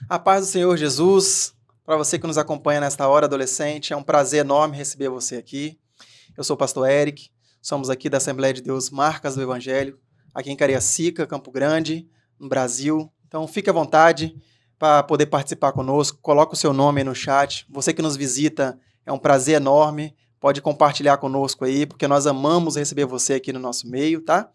A paz do Senhor Jesus, para você que nos acompanha nesta hora, adolescente, é um prazer enorme receber você aqui. Eu sou o pastor Eric, somos aqui da Assembleia de Deus Marcas do Evangelho, aqui em Cariacica, Campo Grande, no Brasil. Então fique à vontade para poder participar conosco, coloque o seu nome aí no chat. Você que nos visita, é um prazer enorme, pode compartilhar conosco aí, porque nós amamos receber você aqui no nosso meio, tá?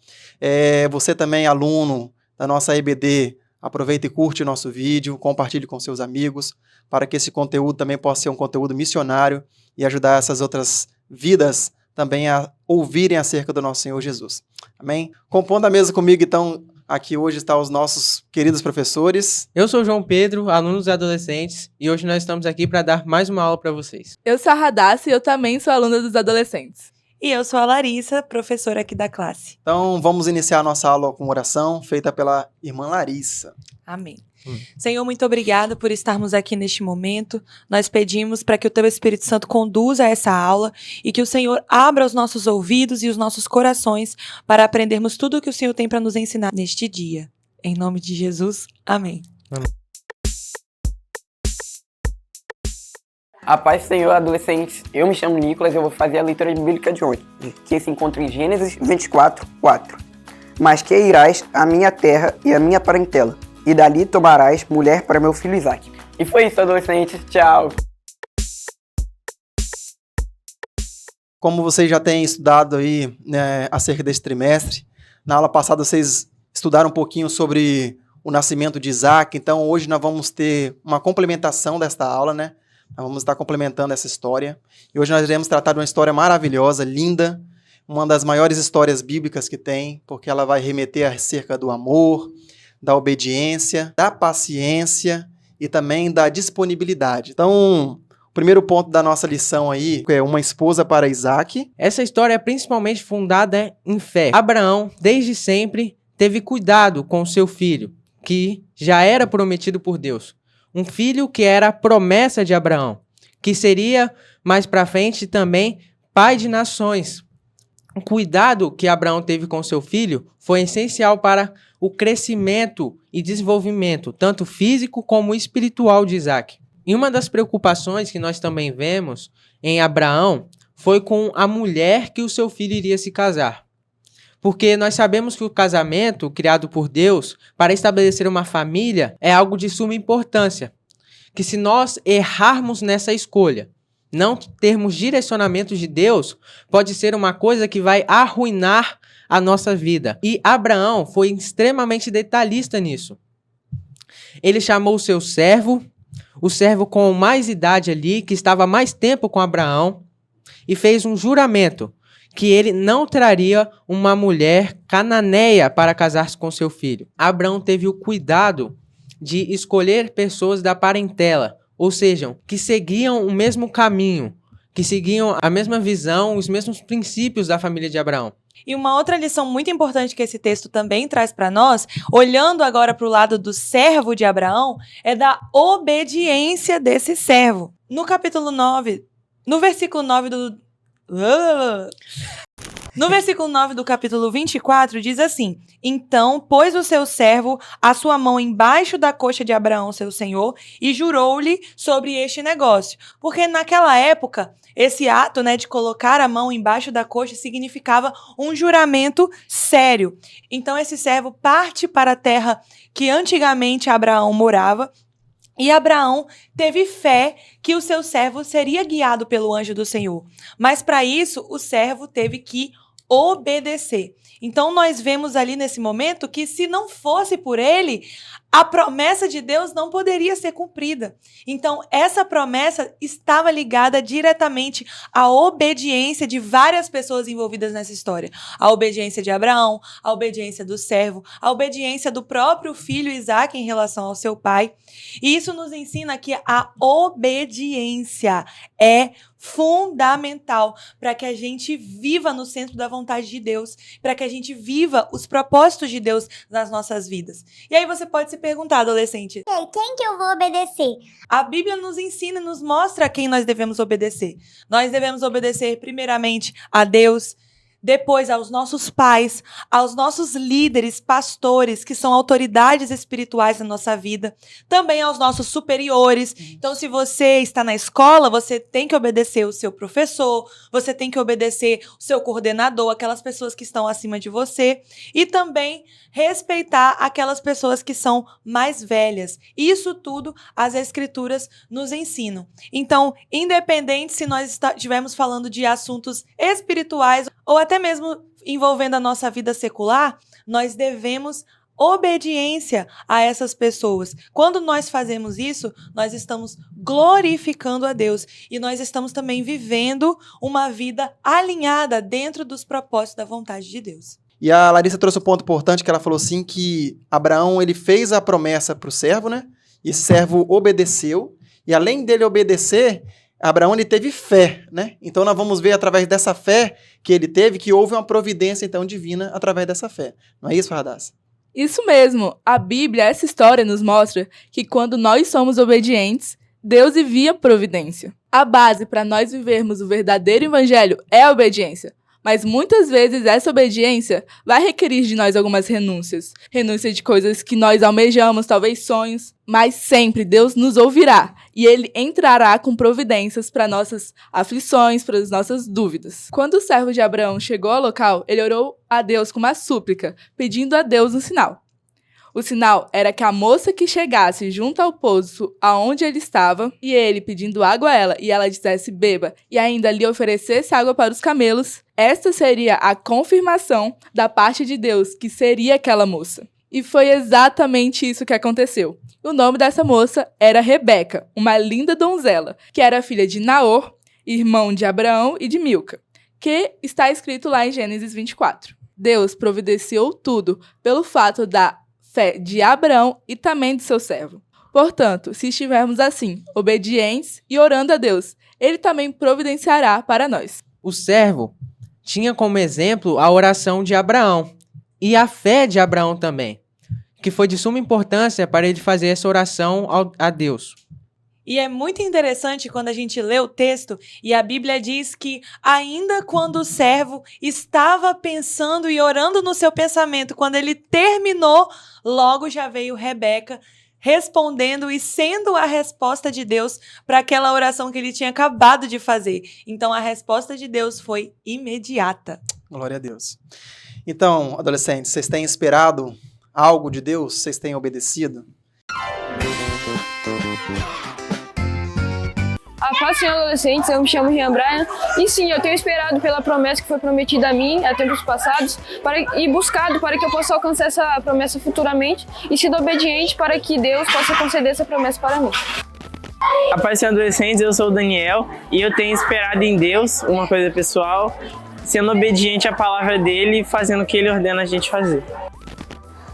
Você também, aluno da nossa EBD, aproveita e curte o nosso vídeo, compartilhe com seus amigos, para que esse conteúdo também possa ser um conteúdo missionário e ajudar essas outras vidas também a ouvirem acerca do nosso Senhor Jesus. Amém? Compondo a mesa comigo, então, aqui hoje estão os nossos queridos professores. Eu sou o João Pedro, aluno dos adolescentes, e hoje nós estamos aqui para dar mais uma aula para vocês. Eu sou a Radassa e eu também sou aluna dos adolescentes. E eu sou a Larissa, professora aqui da classe. Então, vamos iniciar a nossa aula com oração, feita pela irmã Larissa. Amém. Senhor, muito obrigada por estarmos aqui neste momento. Nós pedimos para que o Teu Espírito Santo conduza essa aula e que o Senhor abra os nossos ouvidos e os nossos corações para aprendermos tudo o que o Senhor tem para nos ensinar neste dia. Em nome de Jesus, amém. A paz do Senhor, adolescentes. Eu me chamo Nicolas e eu vou fazer a leitura bíblica de hoje, que se encontra em Gênesis 24, 4. Mas que irás à minha terra e à minha parentela, e dali tomarás mulher para meu filho Isaque. E foi isso, adolescentes. Tchau! Como vocês já têm estudado aí, né, acerca desse trimestre, na aula passada vocês estudaram um pouquinho sobre o nascimento de Isaque, então hoje nós vamos ter uma complementação desta aula, né? Nós vamos estar complementando essa história. E hoje nós iremos tratar de uma história maravilhosa, linda, uma das maiores histórias bíblicas que tem, porque ela vai remeter acerca do amor, da obediência, da paciência e também da disponibilidade. Então, o primeiro ponto da nossa lição aí é uma esposa para Isaque. Essa história é principalmente fundada em fé. Abraão, desde sempre, teve cuidado com o seu filho, que já era prometido por Deus. Um filho que era a promessa de Abraão, que seria, mais para frente, também pai de nações. O cuidado que Abraão teve com seu filho foi essencial para o crescimento e desenvolvimento, tanto físico como espiritual de Isaque. E uma das preocupações que nós também vemos em Abraão foi com a mulher que o seu filho iria se casar. Porque nós sabemos que o casamento, criado por Deus, para estabelecer uma família, é algo de suma importância. Que se nós errarmos nessa escolha, não termos direcionamento de Deus, pode ser uma coisa que vai arruinar a nossa vida. E Abraão foi extremamente detalhista nisso. Ele chamou o seu servo, o servo com mais idade ali, que estava mais tempo com Abraão, e fez um juramento que ele não traria uma mulher cananeia para casar-se com seu filho. Abraão teve o cuidado de escolher pessoas da parentela, ou seja, que seguiam o mesmo caminho, que seguiam a mesma visão, os mesmos princípios da família de Abraão. E uma outra lição muito importante que esse texto também traz para nós, olhando agora para o lado do servo de Abraão, é da obediência desse servo. No capítulo 9, no versículo 9 No versículo 9 do capítulo 24, diz assim: Então pôs o seu servo a sua mão embaixo da coxa de Abraão, seu senhor, e jurou-lhe sobre este negócio. Porque naquela época, esse ato, de colocar a mão embaixo da coxa significava um juramento sério. Então esse servo parte para a terra que antigamente Abraão morava, e Abraão teve fé que o seu servo seria guiado pelo anjo do Senhor. Mas para isso, o servo teve que obedecer. Então nós vemos ali nesse momento que se não fosse por ele, a promessa de Deus não poderia ser cumprida. Então essa promessa estava ligada diretamente à obediência de várias pessoas envolvidas nessa história. A obediência de Abraão, a obediência do servo, a obediência do próprio filho Isaque em relação ao seu pai. E isso nos ensina que a obediência é fundamental para que a gente viva no centro da vontade de Deus, para que a gente viva os propósitos de Deus nas nossas vidas. E aí você pode se perguntar, adolescente, quem que eu vou obedecer? A Bíblia nos ensina e nos mostra a quem nós devemos obedecer. Nós devemos obedecer primeiramente a Deus, depois aos nossos pais, aos nossos líderes, pastores, que são autoridades espirituais na nossa vida, também aos nossos superiores. Então, se você está na escola, você tem que obedecer o seu professor, você tem que obedecer o seu coordenador, aquelas pessoas que estão acima de você, e também respeitar aquelas pessoas que são mais velhas. Isso tudo as Escrituras nos ensinam. Então, independente se nós estivermos falando de assuntos espirituais ou até mesmo envolvendo a nossa vida secular, nós devemos obediência a essas pessoas. Quando nós fazemos isso, nós estamos glorificando a Deus e nós estamos também vivendo uma vida alinhada dentro dos propósitos da vontade de Deus. E a Larissa trouxe um ponto importante, que ela falou assim, que Abraão, ele fez a promessa para o servo, né? E esse servo obedeceu, e além dele obedecer, Abraão, ele teve fé, né? Então nós vamos ver através dessa fé que ele teve, que houve uma providência, então, divina através dessa fé. Não é isso, Radassa? Isso mesmo. A Bíblia, essa história nos mostra que quando nós somos obedientes, Deus envia providência. A base para nós vivermos o verdadeiro evangelho é a obediência. Mas muitas vezes essa obediência vai requerir de nós algumas renúncias. Renúncia de coisas que nós almejamos, talvez sonhos. Mas sempre Deus nos ouvirá e Ele entrará com providências para nossas aflições, para as nossas dúvidas. Quando o servo de Abraão chegou ao local, ele orou a Deus com uma súplica, pedindo a Deus um sinal. O sinal era que a moça que chegasse junto ao poço aonde ele estava, e ele pedindo água a ela, e ela dissesse beba, e ainda lhe oferecesse água para os camelos, esta seria a confirmação da parte de Deus que seria aquela moça. E foi exatamente isso que aconteceu. O nome dessa moça era Rebeca, uma linda donzela, que era filha de Naor, irmão de Abraão e de Milca, que está escrito lá em Gênesis 24. Deus providenciou tudo pelo fato da fé de Abraão e também de seu servo. Portanto, se estivermos assim, obedientes e orando a Deus, Ele também providenciará para nós. O servo tinha como exemplo a oração de Abraão e a fé de Abraão também, que foi de suma importância para ele fazer essa oração a Deus. E é muito interessante quando a gente lê o texto e a Bíblia diz que ainda quando o servo estava pensando e orando no seu pensamento, quando ele terminou, logo já veio Rebeca respondendo e sendo a resposta de Deus para aquela oração que ele tinha acabado de fazer. Então a resposta de Deus foi imediata. Glória a Deus. Então, adolescentes, vocês têm esperado algo de Deus? Vocês têm obedecido? A paz, senhor adolescentes, eu me chamo Jean Brian e sim, eu tenho esperado pela promessa que foi prometida a mim há tempos passados e buscado para que eu possa alcançar essa promessa futuramente e sido obediente para que Deus possa conceder essa promessa para mim. A paz, senhor adolescentes, eu sou o Daniel e eu tenho esperado em Deus, uma coisa pessoal, sendo obediente à palavra dele e fazendo o que ele ordena a gente fazer.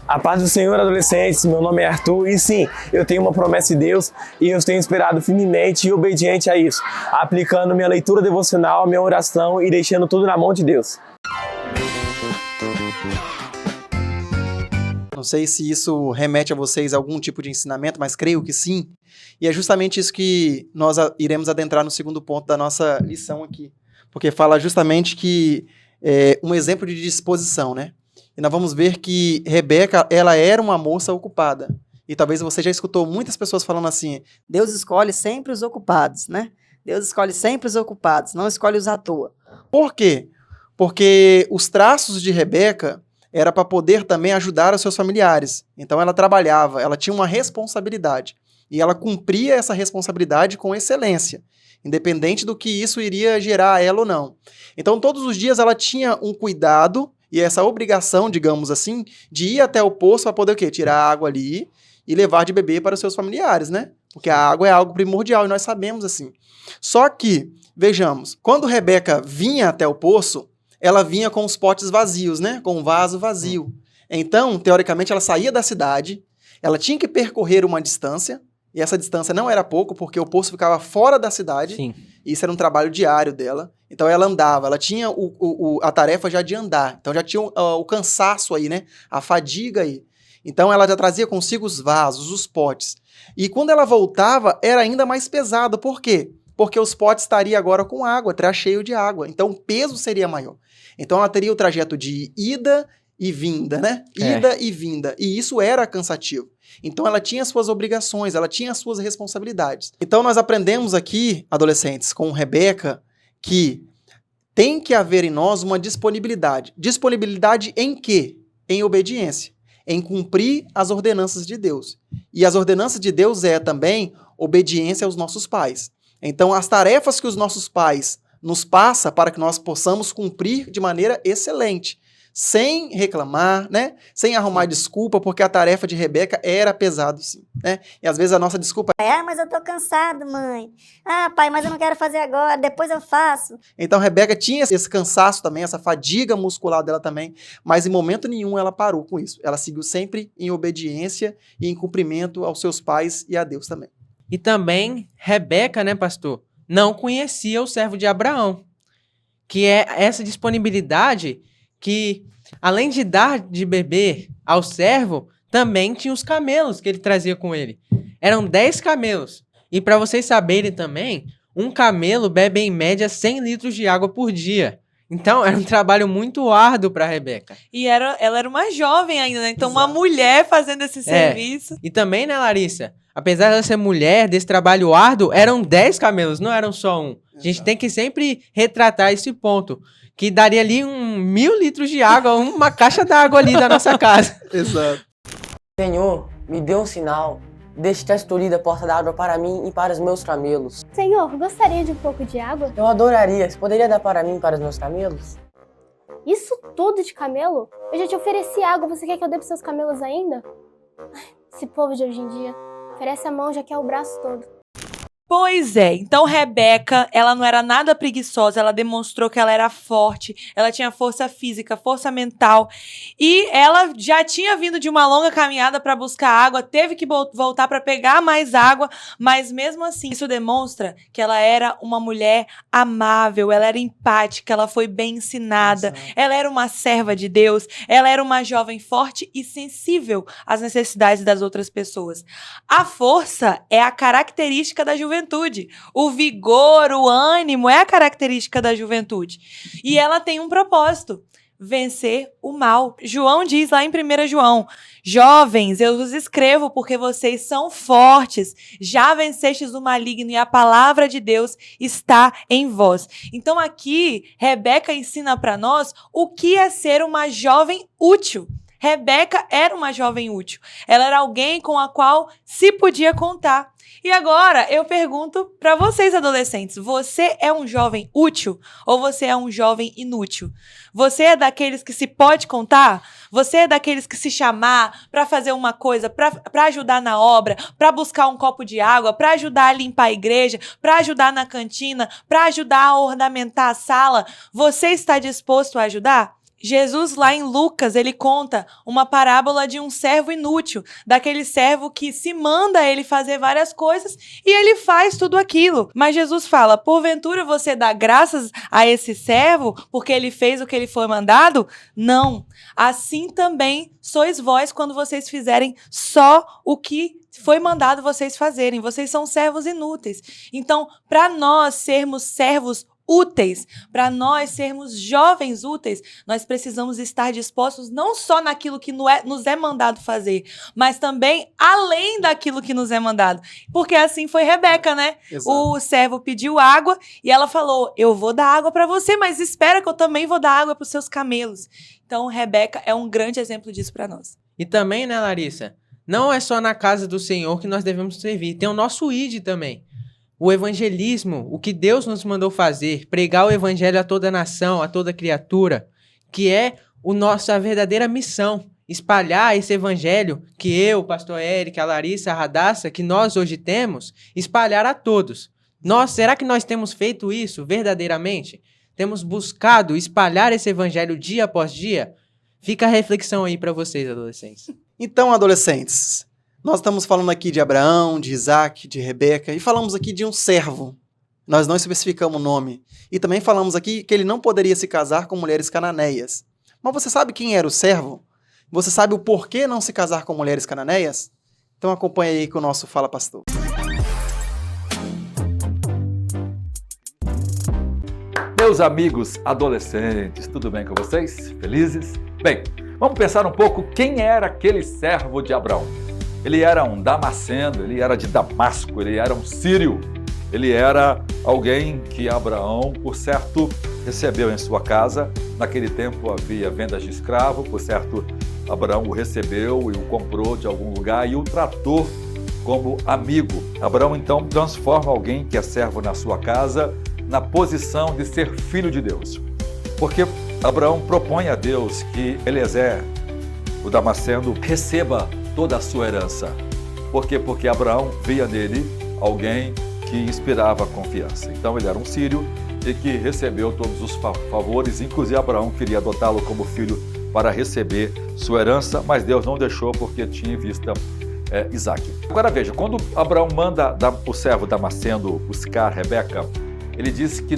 A paz do Senhor, adolescentes, meu nome é Arthur e sim, eu tenho uma promessa de Deus e eu tenho esperado firmemente e obediente a isso, aplicando minha leitura devocional, minha oração e deixando tudo na mão de Deus. Não sei se isso remete a vocês a algum tipo de ensinamento, mas creio que sim. E é justamente isso que nós iremos adentrar no segundo ponto da nossa lição aqui. Porque fala justamente que é um exemplo de disposição, né? E nós vamos ver que Rebeca, ela era uma moça ocupada. E talvez você já escutou muitas pessoas falando assim, Deus escolhe sempre os ocupados, né? Deus escolhe sempre os ocupados, não escolhe os à toa. por quê? Porque os traços de Rebeca era para poder também ajudar os seus familiares. Então ela trabalhava, ela tinha uma responsabilidade. E ela cumpria essa responsabilidade com excelência, independente do que isso iria gerar a ela ou não. Então todos os dias ela tinha um cuidado e essa obrigação, digamos assim, de ir até o poço para poder o quê? Tirar a água ali e levar de beber para os seus familiares, né? Porque a água é algo primordial e nós sabemos assim. Só que, vejamos, quando Rebeca vinha até o poço, ela vinha com os potes vazios, né? Com um vaso vazio. Então, teoricamente, ela saía da cidade, ela tinha que percorrer uma distância, e essa distância não era pouco, porque o poço ficava fora da cidade. Sim. E isso era um trabalho diário dela. Então ela andava, ela tinha a tarefa já de andar. Então já tinha o cansaço aí, né? A fadiga aí. Então ela já trazia consigo os vasos, os potes. E quando ela voltava, era ainda mais pesado. Por quê? porque os potes estariam agora com água, estaria cheio de água. Então, o peso seria maior. Então, ela teria o trajeto de ida e vinda, né? Ida e vinda. E isso era cansativo. Então, ela tinha suas obrigações, ela tinha suas responsabilidades. Então, nós aprendemos aqui, adolescentes, com Rebeca, que tem que haver em nós uma disponibilidade. Disponibilidade em quê? Em obediência. Em cumprir as ordenanças de Deus. E as ordenanças de Deus é também obediência aos nossos pais. Então, as tarefas que os nossos pais nos passam para que nós possamos cumprir de maneira excelente, sem reclamar, né? Sem arrumar desculpa, porque a tarefa de Rebeca era pesado, sim, né? E às vezes a nossa desculpa é: Ah, mas eu tô cansado, mãe. Ah, pai, mas eu não quero fazer agora, depois eu faço. Então, Rebeca tinha esse cansaço também, essa fadiga muscular dela também, mas em momento nenhum ela parou com isso. Ela seguiu sempre em obediência e em cumprimento aos seus pais e a Deus também. E também, Rebeca, né, pastor, não conhecia o servo de Abraão, que é essa disponibilidade que, além de dar de beber ao servo, também tinha os camelos que ele trazia com ele. Eram 10 camelos. E para vocês saberem também, um camelo bebe em média 100 litros de água por dia. Então, era um trabalho muito árduo para Rebeca. E ela era uma jovem ainda, né? Então, uma mulher fazendo esse serviço. E também, né, Larissa? Apesar de ser mulher, desse trabalho árduo, eram 10 camelos, não eram só um. A gente tem que sempre retratar esse ponto, que daria ali 1.000 litros de água, uma caixa d'água ali da nossa casa. Exato. Senhor, me dê um sinal. Deixe que escolhida a porta d'água para mim e para os meus camelos. Senhor, gostaria de um pouco de água? Eu adoraria. Você poderia dar para mim e para os meus camelos? Isso tudo de camelo? Eu já te ofereci água, você quer que eu dê para seus camelos ainda? Ai, esse povo de hoje em dia oferece a mão, já quer o braço todo. Pois é, então Rebeca, ela não era nada preguiçosa, ela demonstrou que ela era forte, ela tinha força física, força mental, e ela já tinha vindo de uma longa caminhada para buscar água, teve que voltar para pegar mais água, mas mesmo assim, isso demonstra que ela era uma mulher amável, ela era empática, ela foi bem ensinada, ela era uma serva de Deus, ela era uma jovem forte e sensível às necessidades das outras pessoas. A força é a característica da juventude. O vigor, o ânimo é a característica da juventude. E ela tem um propósito: vencer o mal. João diz lá em 1 João: jovens, eu vos escrevo porque vocês são fortes, já vencestes o maligno e a palavra de Deus está em vós. Então aqui, Rebeca ensina para nós o que é ser uma jovem útil. Rebeca era uma jovem útil. Ela era alguém com a qual se podia contar. E agora eu pergunto para vocês, adolescentes, você é um jovem útil ou você é um jovem inútil? Você é daqueles que se pode contar? Você é daqueles que se chamar para fazer uma coisa, para ajudar na obra, para buscar um copo de água, para ajudar a limpar a igreja, para ajudar na cantina, para ajudar a ornamentar a sala? Você está disposto a ajudar? Jesus, lá em Lucas, ele conta uma parábola de um servo inútil, daquele servo que se manda ele fazer várias coisas e ele faz tudo aquilo. Mas Jesus fala: porventura você dá graças a esse servo porque ele fez o que ele foi mandado? Não. Assim também sois vós quando vocês fizerem só o que foi mandado vocês fazerem. Vocês são servos inúteis. Então, para nós sermos servos úteis, para nós sermos jovens úteis, nós precisamos estar dispostos não só naquilo que nos é mandado fazer, mas também além daquilo que nos é mandado. Porque assim foi Rebeca, né? Exato. O servo pediu água e ela falou: eu vou dar água para você, mas espera que eu também vou dar água para os seus camelos. Então, Rebeca é um grande exemplo disso para nós. E também, né, Larissa? Não é só na casa do Senhor que nós devemos servir, tem o nosso ID também. O evangelismo, o que Deus nos mandou fazer, pregar o evangelho a toda nação, a toda criatura, que é a verdadeira missão, espalhar esse evangelho que eu, o pastor Eric, a Larissa, a Radassa, que nós hoje temos, espalhar a todos. Será que nós temos feito isso verdadeiramente? Temos buscado espalhar esse evangelho dia após dia? Fica a reflexão aí para vocês, adolescentes. Então, adolescentes, nós estamos falando aqui de Abraão, de Isaac, de Rebeca, e falamos aqui de um servo. Nós não especificamos o nome. E também falamos aqui que ele não poderia se casar com mulheres cananeias. Mas você sabe quem era o servo? Você sabe o porquê não se casar com mulheres cananeias? Então acompanha aí com o nosso Fala Pastor. Meus amigos adolescentes, tudo bem com vocês? Felizes? Bem, vamos pensar um pouco quem era aquele servo de Abraão. Ele era um damasceno, ele era de Damasco, ele era um sírio. Ele era alguém que Abraão, por certo, recebeu em sua casa. Naquele tempo havia vendas de escravo, por certo, Abraão o recebeu e o comprou de algum lugar e o tratou como amigo. Abraão então transforma alguém que é servo na sua casa na posição de ser filho de Deus. Porque Abraão propõe a Deus que Eliezer, o damasceno, receba toda a sua herança. Por quê? Porque Abraão via nele alguém que inspirava confiança. Então ele era um sírio e que recebeu todos os favores, inclusive Abraão queria adotá-lo como filho para receber sua herança, mas Deus não deixou porque tinha em vista Isaac. Agora veja, quando Abraão manda o servo Damasceno buscar Rebeca, ele disse que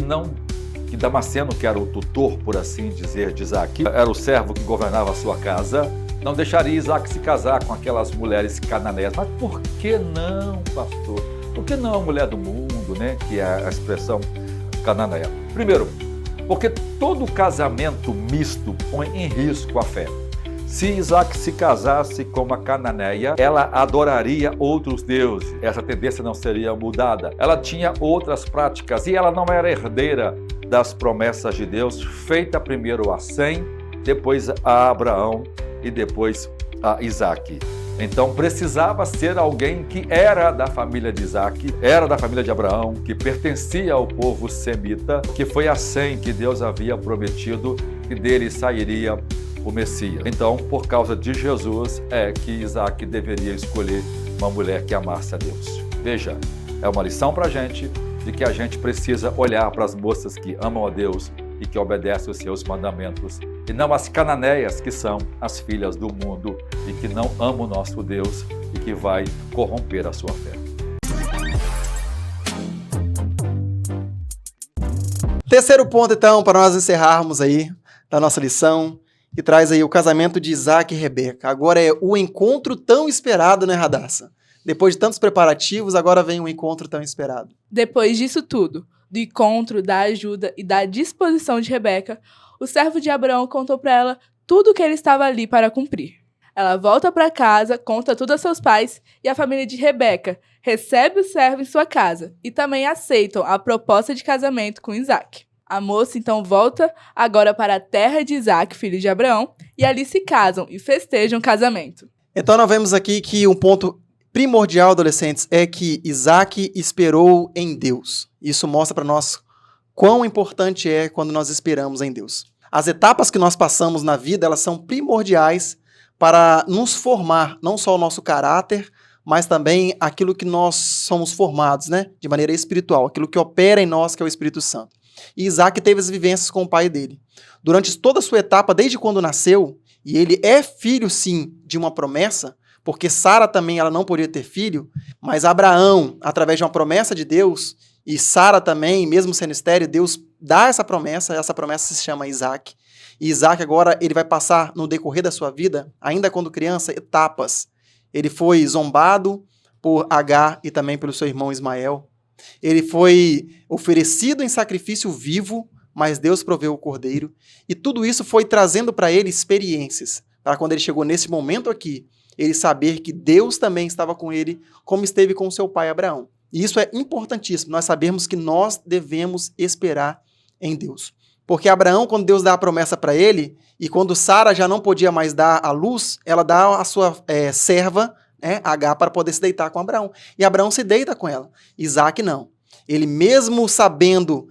Damasceno, que era o tutor, por assim dizer, de Isaac, era o servo que governava a sua casa, não deixaria Isaac se casar com aquelas mulheres cananeias. Mas por que não, pastor? Por que não a mulher do mundo, né? Que é a expressão cananeia. Primeiro, porque todo casamento misto põe em risco a fé. Se Isaac se casasse com uma cananeia, ela adoraria outros deuses. Essa tendência não seria mudada. Ela tinha outras práticas e ela não era herdeira das promessas de Deus, feita primeiro a Sem, depois a Abraão e depois a Isaac. Então precisava ser alguém que era da família de Isaac, era da família de Abraão, que pertencia ao povo semita, que foi a Sem que Deus havia prometido que dele sairia o Messias. Então, por causa de Jesus, é que Isaac deveria escolher uma mulher que amasse a Deus. Veja, é uma lição para a gente de que a gente precisa olhar para as moças que amam a Deus e que obedecem os seus mandamentos, e não as cananeias, que são as filhas do mundo e que não amam o nosso Deus e que vai corromper a sua fé. Terceiro ponto, então, para nós encerrarmos aí da nossa lição, que traz aí o casamento de Isaac e Rebeca. Agora é o encontro tão esperado, né, Radassa? Depois de tantos preparativos, agora vem um encontro tão esperado. Depois disso tudo, do encontro, da ajuda e da disposição de Rebeca, o servo de Abraão contou para ela tudo o que ele estava ali para cumprir. Ela volta para casa, conta tudo a seus pais e a família de Rebeca recebe o servo em sua casa e também aceitam a proposta de casamento com Isaac. A moça então volta agora para a terra de Isaac, filho de Abraão, e ali se casam e festejam o casamento. Então nós vemos aqui que um ponto primordial, adolescentes, é que Isaac esperou em Deus. Isso mostra para nós quão importante é quando nós esperamos em Deus. As etapas que nós passamos na vida, elas são primordiais para nos formar, não só o nosso caráter, mas também aquilo que nós somos formados, né? De maneira espiritual, aquilo que opera em nós, que é o Espírito Santo. E Isaac teve as vivências com o pai dele. Durante toda a sua etapa, desde quando nasceu, e ele é filho, sim, de uma promessa, porque Sara também ela não podia ter filho, mas Abraão, através de uma promessa de Deus, e Sara também, mesmo sendo estéril, Deus dá essa promessa se chama Isaac. E Isaac agora ele vai passar, no decorrer da sua vida, ainda quando criança, etapas. Ele foi zombado por Agar e também pelo seu irmão Ismael. Ele foi oferecido em sacrifício vivo, mas Deus proveu o cordeiro. E tudo isso foi trazendo para ele experiências, para quando ele chegou nesse momento aqui, ele saber que Deus também estava com ele, como esteve com seu pai Abraão. E isso é importantíssimo, nós sabemos que nós devemos esperar em Deus. Porque Abraão, quando Deus dá a promessa para ele, e quando Sara já não podia mais dar a luz, ela dá a sua serva, Agar, para poder se deitar com Abraão. E Abraão se deita com ela. Isaac não. Ele mesmo sabendo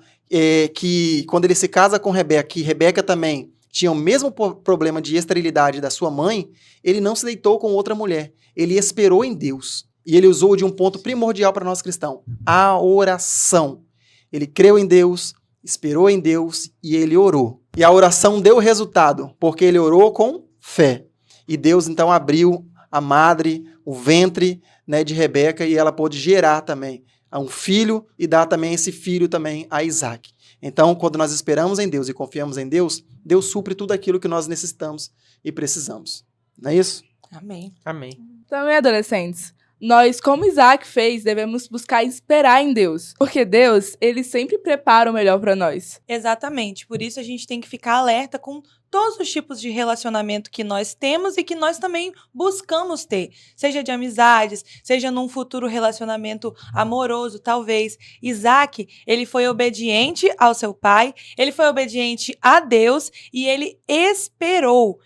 que quando ele se casa com Rebeca, que Rebeca também tinha o mesmo problema de esterilidade da sua mãe, ele não se deitou com outra mulher. Ele esperou em Deus. E ele usou de um ponto primordial para nós cristãos, a oração. Ele creu em Deus, esperou em Deus e ele orou. E a oração deu resultado, porque ele orou com fé. E Deus então abriu a madre, o ventre, né, de Rebeca, e ela pôde gerar também a um filho e dar também esse filho também a Isaac. Então, quando nós esperamos em Deus e confiamos em Deus, Deus supre tudo aquilo que nós necessitamos e precisamos. Não é isso? Amém. Amém. Também, adolescentes, Nós, como Isaac fez, devemos buscar esperar em Deus. Porque Deus, ele sempre prepara o melhor para nós. Exatamente. Por isso a gente tem que ficar alerta com todos os tipos de relacionamento que nós temos e que nós também buscamos ter. Seja de amizades, seja num futuro relacionamento amoroso, talvez. Isaac, ele foi obediente ao seu pai, ele foi obediente a Deus e ele esperou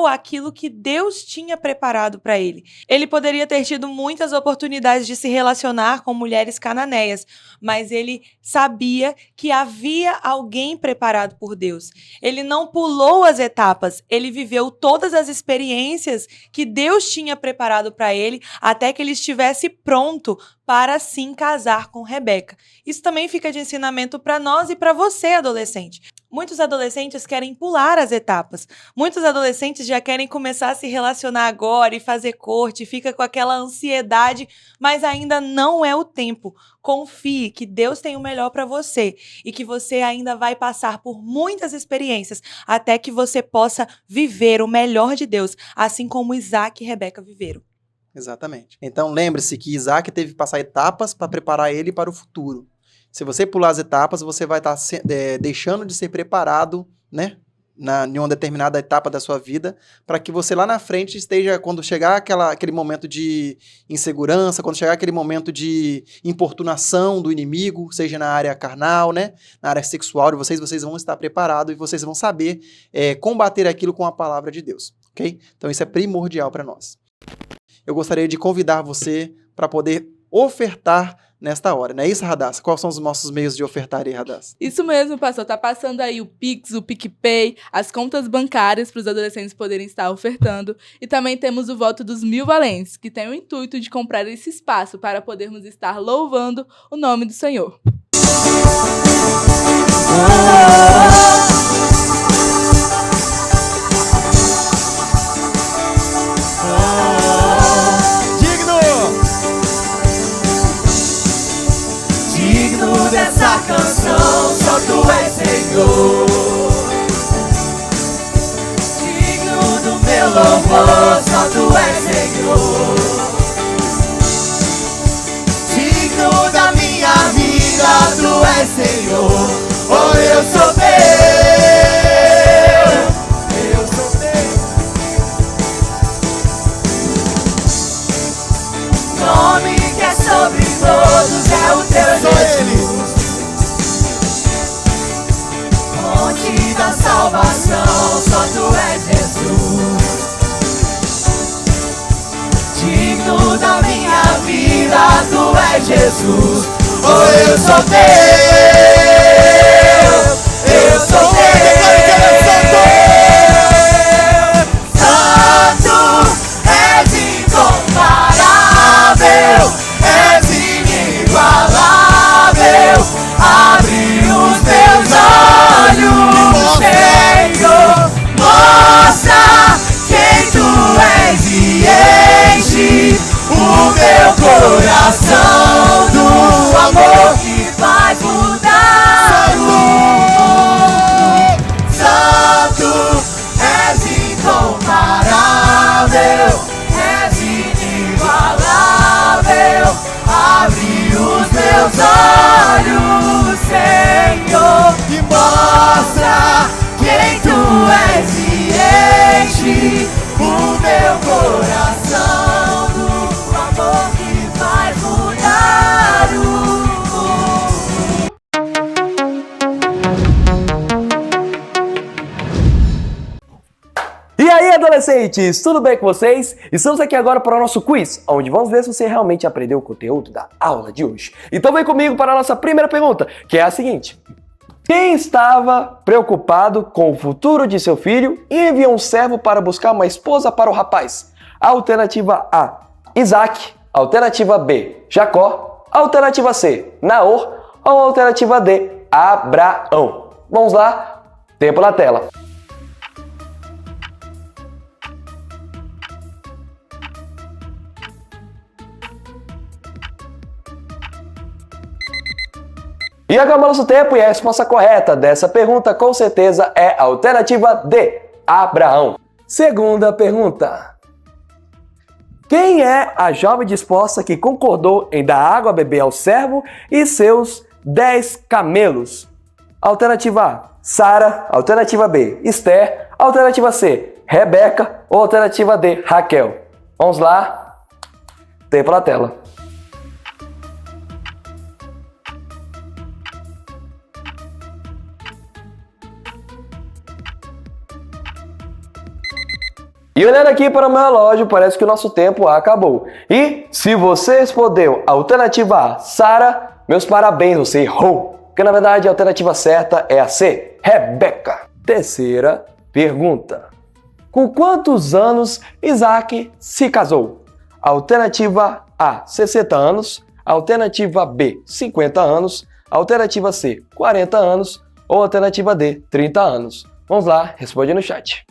aquilo que Deus tinha preparado para ele. Ele poderia ter tido muitas oportunidades de se relacionar com mulheres cananeias, mas ele sabia que havia alguém preparado por Deus. Ele não pulou as etapas, ele viveu todas as experiências que Deus tinha preparado para ele até que ele estivesse pronto para sim casar com Rebeca. Isso também fica de ensinamento para nós e para você, adolescente. Muitos adolescentes querem pular as etapas. Muitos adolescentes já querem começar a se relacionar agora e fazer corte, fica com aquela ansiedade, mas ainda não é o tempo. Confie que Deus tem o melhor para você e que você ainda vai passar por muitas experiências até que você possa viver o melhor de Deus, assim como Isaac e Rebeca viveram. Exatamente. Então lembre-se que Isaac teve que passar etapas para preparar ele para o futuro. Se você pular as etapas, você vai estar deixando de ser preparado, né, em uma determinada etapa da sua vida, para que você lá na frente esteja, quando chegar aquele momento de insegurança, quando chegar aquele momento de importunação do inimigo, seja na área carnal, né, na área sexual de vocês vão estar preparados e vocês vão saber combater aquilo com a palavra de Deus, ok? Então isso é primordial para nós. Eu gostaria de convidar você para poder ofertar nesta hora, não é isso, Radassa? Quais são os nossos meios de ofertar aí, Radassa? Isso mesmo, pastor. Tá passando aí o Pix, o PicPay, as contas bancárias para os adolescentes poderem estar ofertando. E também temos o voto dos 1000 valentes, que tem o intuito de comprar esse espaço para podermos estar louvando o nome do Senhor. Dessa canção, só tu és Senhor. Digno do meu louvor, só tu és Senhor. Digno da minha vida, tu és Senhor. Oh, eu sou teu, eu sou teu. Nome que é sobre todos é o teu Jesus. Da salvação, só tu és Jesus. Digno da minha vida, tu és Jesus. Oh, eu sou teu, eu sou teu. Santo, és incomparável, és inigualável. Abre os meus olhos, Senhor, mostra quem tu és e enche o meu coração do amor que faz mudar o mundo. Santo, és incomparável, és inigualável. Abre os meus olhos, Senhor, e mostra quem tu és e enche o meu coração do amor que faz mudar o mundo. E aí, adolescentes, tudo bem com vocês? Estamos aqui agora para o nosso quiz, onde vamos ver se você realmente aprendeu o conteúdo da aula de hoje. Então vem comigo para a nossa primeira pergunta, que é a seguinte: quem estava preocupado com o futuro de seu filho e enviou um servo para buscar uma esposa para o rapaz? Alternativa A, Isaac. Alternativa B, Jacó. Alternativa C, Naor. Ou alternativa D, Abraão? Vamos lá, tempo na tela. E acabou nosso tempo e a resposta correta dessa pergunta com certeza é a alternativa D, Abraão. Segunda pergunta. Quem é a jovem disposta que concordou em dar água a beber ao servo e seus 10 camelos? Alternativa A, Sara. Alternativa B, Esther. Alternativa C, Rebeca. Ou alternativa D, Raquel? Vamos lá. Tempo na tela. E olhando aqui para o meu relógio, parece que o nosso tempo acabou. E se você respondeu a alternativa A, Sara, meus parabéns, você errou. Porque na verdade a alternativa certa é a C, Rebeca. Terceira pergunta. Com quantos anos Isaac se casou? Alternativa A, 60 anos. Alternativa B, 50 anos. Alternativa C, 40 anos. Ou alternativa D, 30 anos. Vamos lá, responde no chat.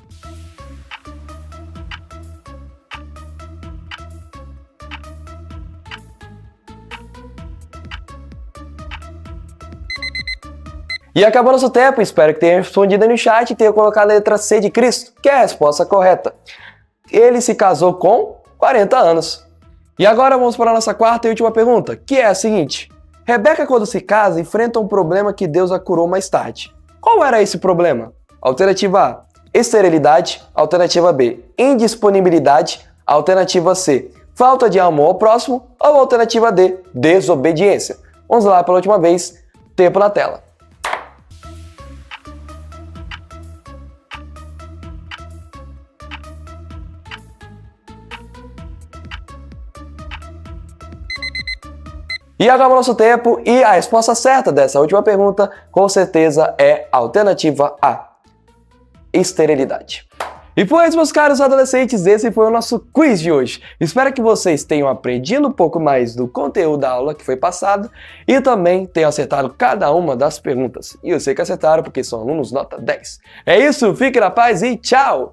E acabou nosso tempo, espero que tenha respondido no chat e tenha colocado a letra C de Cristo, que é a resposta correta. Ele se casou com 40 anos. E agora vamos para a nossa quarta e última pergunta, que é a seguinte. Rebeca, quando se casa, enfrenta um problema que Deus a curou mais tarde. Qual era esse problema? Alternativa A, esterilidade. Alternativa B, indisponibilidade. Alternativa C, falta de amor ao próximo. Ou alternativa D, desobediência. Vamos lá pela última vez, tempo na tela. E acabou nosso tempo e a resposta certa dessa última pergunta, com certeza, é a alternativa A, esterilidade. E foi isso, meus caros adolescentes, esse foi o nosso quiz de hoje. Espero que vocês tenham aprendido um pouco mais do conteúdo da aula que foi passado e também tenham acertado cada uma das perguntas. E eu sei que acertaram porque são alunos nota 10. É isso, fique na paz e tchau!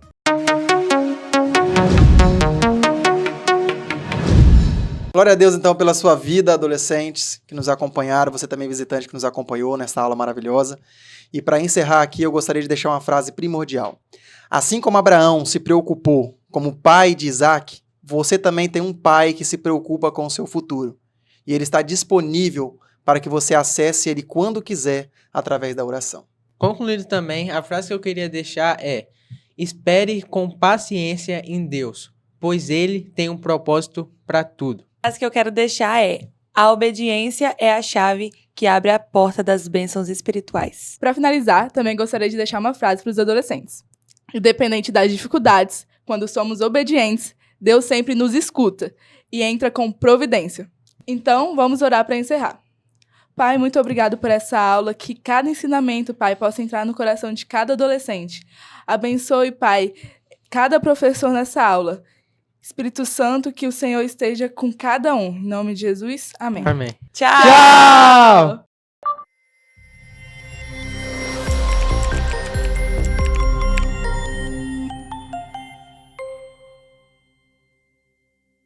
Glória a Deus, então, pela sua vida, adolescentes que nos acompanharam, você também visitante que nos acompanhou nessa aula maravilhosa. E para encerrar aqui, eu gostaria de deixar uma frase primordial. Assim como Abraão se preocupou como pai de Isaac, você também tem um pai que se preocupa com o seu futuro. E ele está disponível para que você acesse ele quando quiser, através da oração. Concluindo também, a frase que eu queria deixar é: espere com paciência em Deus, pois Ele tem um propósito para tudo. A frase que eu quero deixar é: a obediência é a chave que abre a porta das bênçãos espirituais. Para finalizar, também gostaria de deixar uma frase para os adolescentes. Independente das dificuldades, quando somos obedientes, Deus sempre nos escuta e entra com providência. Então, vamos orar para encerrar. Pai, muito obrigado por essa aula, que cada ensinamento, Pai, possa entrar no coração de cada adolescente. Abençoe, Pai, cada professor nessa aula. Espírito Santo, que o Senhor esteja com cada um. Em nome de Jesus, amém. Amém. Tchau!